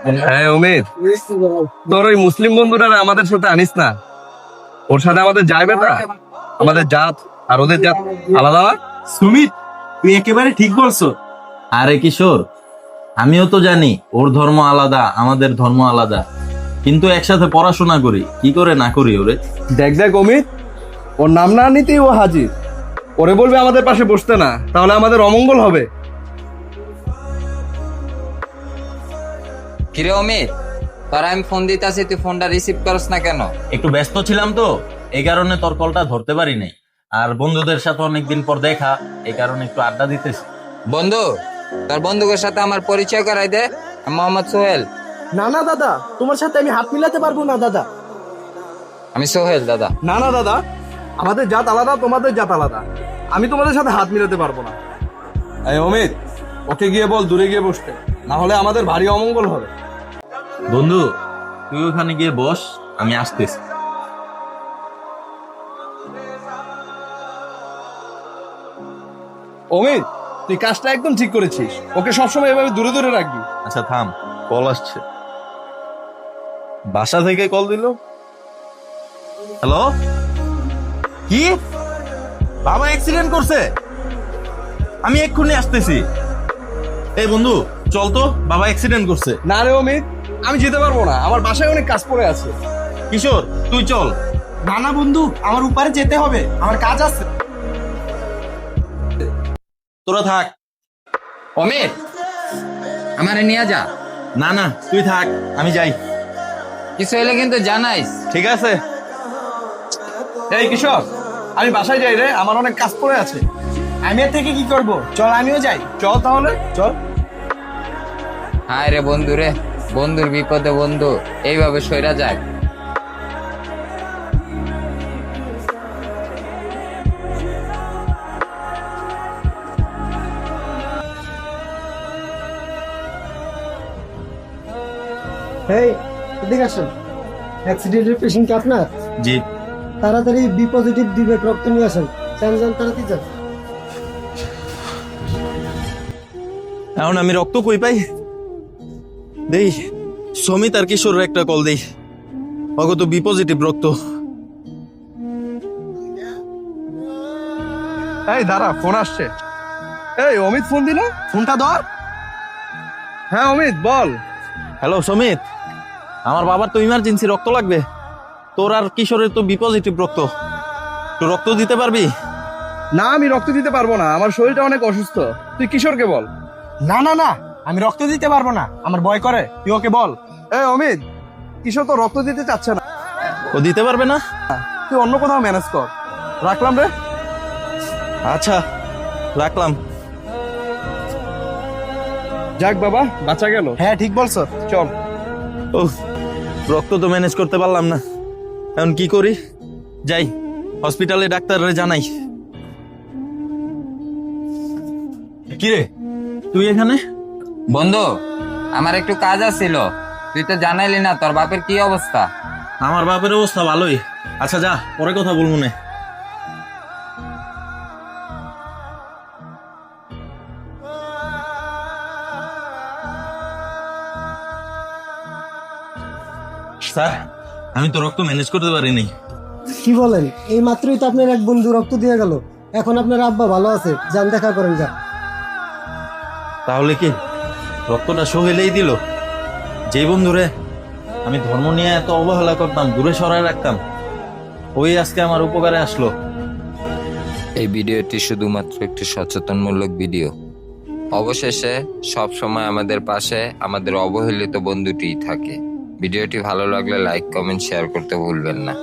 হ্যাঁ অমিত, তোর ওই মুসলিম বন্ধুরা আমাদের সাথে আনিস না। ওর সাথে আমাদের যাইবে না। আমাদের জাত আর ওদের জাত আলাদা না। সুমিত, তুই একেবারে ঠিক বলছো। আরে কিশোর, আমিও তো জানি ওর ধর্ম আলাদা, আমাদের ধর্ম আলাদা, কিন্তু একসাথে পড়াশোনা করি, কি করে না করি ওরে। দেখ দেখ অমিত, ওর নাম না নিতেই ও হাজির। ওরে বলবে আমাদের পাশে বসতে না, তাহলে আমাদের অমঙ্গল হবে। কিরে অমিত, তোর আমি ফোন দিতেছি, তুই ফোনটা রিসিভ করস না কেন? একটু ব্যস্ত ছিলাম তো, এই কারণে তোর কলটা ধরতে পারি নাই। আর বন্ধুদের সাথে অনেকদিন পর দেখা, এই কারণে একটু আড্ডা দিতেছি। বন্ধু, তোর বন্ধুদের সাথে আমার পরিচয় করাই দে। আমি মোহাম্মদ সোহেল। না না দাদা, তোমার সাথে আমি হাত মিলাতে পারবো না দাদা। আমি সোহেল দাদা। না না দাদা, আমাদের জাত আলাদা, তোমাদের জাত আলাদা। আমি তোমাদের সাথে হাত মিলাতে পারবো না। এই অমিত, ওকে গিয়ে বল দূরে গিয়ে বসতে, না হলে আমাদের ভারী অমঙ্গল হবে। বন্ধু, তুই ওখানে গিয়ে বস, আমি আসতেছি। অমিত, তুই কাজটা একদম ঠিক করেছিস। ওকে সবসময় এভাবে দূরে দূরে রাখবি। আচ্ছা থাম, কল আসছে। বাসা থেকে কল দিল। হ্যালো, কি? বাবা অ্যাক্সিডেন্ট করছে? আমি এক্ষুনি আসতেছি। এই বন্ধু, চল তো, বাবা অ্যাক্সিডেন্ট করছে। না রে অমিত, আমি যেতে পারবো না, আমার বাসায় অনেক কাজ পড়ে আছে। কিশোর, তুই চল। না না বন্ধু, আমার উপরে যেতে হবে, আমার কাজ আছে। তোরা থাক। অমিত, আমারে নিয়ে যা। না না, তুই থাক, আমি যাই। কিছু হলে কিন্তু জানাইস। ঠিক আছে। এই কিশোর, আমি বাসায় যাই রে, আমার অনেক কাজ পড়ে আছে। আমি এর থেকে কি করব? চল আমিও যাই। চল তাহলে, চল। হায় রে বন্ধু রে, বন্ধুর বিপদে বন্ধু এইভাবে সইরা যায়। এই এদিকে আসেন। অ্যাক্সিডেন্টের পেশেন্ট কি আপনার? জি। তাড়াতাড়ি বি পজিটিভ দিবে, রক্ত নিয়ে আসেন। যান তাড়াতাড়ি যান। এখন আমি রক্ত কই পাই? দেই সমিত আর কিশোরের একটা কল দেই। অগত বি পজিটিভ রক্ত। এই দাঁড়া, ফোন আসছে। এই অমিত ফোন দিল। ফোনটা ধর। হ্যাঁ অমিত, বল। হ্যালো সমিত, আমার বাবার তো ইমার্জেন্সি রক্ত লাগবে। তোর আর কিশোরের তো বি পজিটিভ রক্ত, তো রক্ত দিতে পারবি? না, আমি রক্ত দিতে পারবো না, আমার শরীরটা অনেক অসুস্থ। তুই কিশোরকে বল। না না না, আমি রক্ত দিতে পারবো না, আমার ভয় করে। তুই ওকে বল। এই অমিত, কিশোর তো রক্ত দিতে চাচ্ছে না। ও দিতে পারবে না? তুই অন্য কোথাও ম্যানেজ কর। রাখলাম রে। আচ্ছা, রাখলাম। যাক বাবা, বাঁচা গেল। হ্যাঁ ঠিক বলছো। চল। ও, রক্ত তো ম্যানেজ করতে পারলাম না, এখন কি করি? যাই, হসপিটালে ডাক্তাররে জানাই। কিরে, তুই এখানে? বন্ধু, আমার একটু কাজ আছিল, তুই তো জানাইলি না তোর বাপের কি অবস্থা। আমার বাপের অবস্থা ভালোই। আচ্ছা যা, পরে কথা বলবো না। স্যার, আমি তো রক্ত ম্যানেজ করতে পারিনি। কি বলেন? এই মাত্রই তো আপনার এক বন্ধু রক্ত দিয়ে গেল। এখন আপনার আব্বা ভালো আছে, যান দেখা করেন যান। তাহলে কি রক্তটা সোহেলেই দিল? যে বন্ধুরে আমি ধর্ম নিয়ে এত অবহেলা করতাম, দূরে সরায় রাখতাম, ওই আজকে আমার উপকারে আসলো। এই ভিডিওটি শুধুমাত্র একটি সচেতনমূলক ভিডিও। অবশেষে সব সময় আমাদের পাশে আমাদের অবহেলিত বন্ধুটিই থাকে। ভিডিওটি ভালো লাগলে লাইক, কমেন্ট, শেয়ার করতে ভুলবেন না।